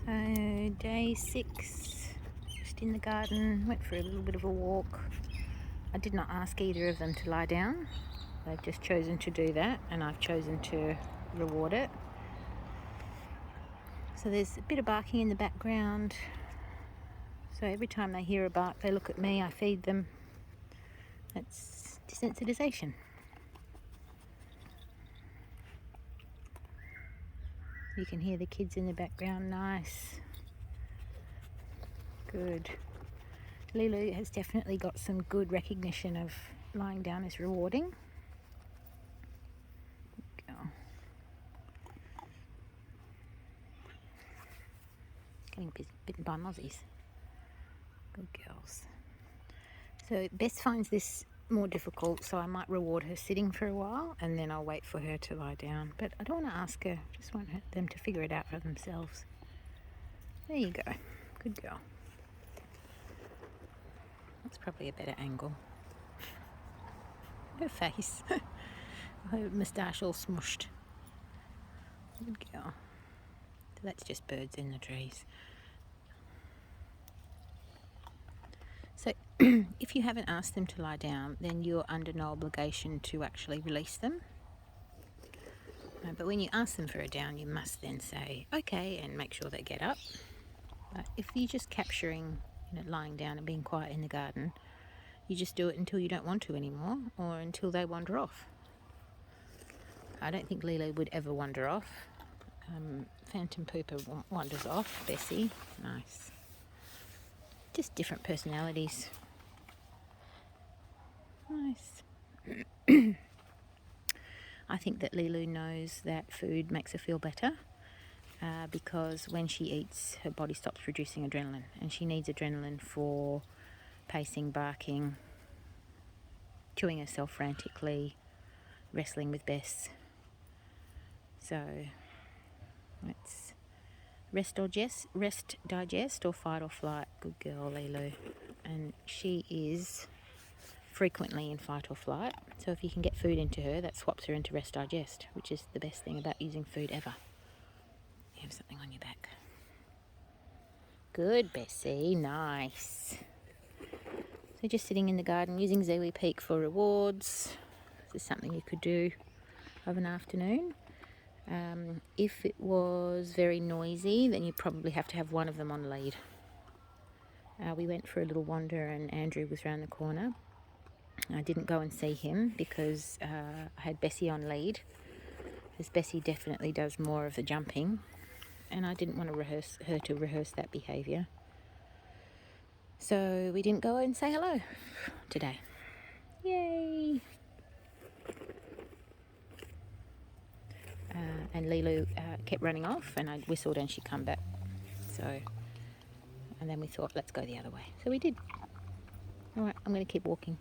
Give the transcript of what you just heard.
So day 6, just in the garden, went for a little bit of a walk. I did not ask either of them to lie down. They've just chosen to do that, and I've chosen to reward it. So there's a bit of barking in the background. So every time they hear a bark, they look at me, I feed them. That's desensitization. You can hear the kids in the background. Nice. Good. Lulu has definitely got some good recognition of lying down is rewarding. Good girl. Getting bitten by mozzies. Good girls. So Bess finds this more difficult, so I might reward her sitting for a while and then I'll wait for her to lie down. But I don't want to ask her, I just want them to figure it out for themselves. There you go. Good girl. That's probably a better angle. Her face. Her moustache all smushed. Good girl. So that's just birds in the trees. So if you haven't asked them to lie down, then you're under no obligation to actually release them. But when you ask them for a down, you must then say, okay, and make sure they get up. If you're just capturing, lying down and being quiet in the garden, you just do it until you don't want to anymore, or until they wander off. I don't think Lilo would ever wander off. Phantom Pooper wanders off. Bessie, nice. Just different personalities. Nice. I think that Lulu knows that food makes her feel better because when she eats, her body stops producing adrenaline, and she needs adrenaline for pacing, barking, chewing herself frantically, wrestling with Bess. So let's rest, digest, or fight or flight. Good girl, Lulu. And she is frequently in fight or flight. So if you can get food into her, that swaps her into rest, digest, which is the best thing about using food ever. You have something on your back. Good, Bessie. Nice. So just sitting in the garden, using Ziwi Peak for rewards. This is something you could do of an afternoon. If it was very noisy, then you'd probably have to have one of them on lead. We went for a little wander and Andrew was round the corner. I didn't go and see him because I had Bessie on lead, because Bessie definitely does more of the jumping, and I didn't want to rehearse that behaviour. So we didn't go and say hello today. Yay! And Lulu kept running off, and I whistled and she'd come back. And then we thought, let's go the other way. So we did. All right, I'm going to keep walking.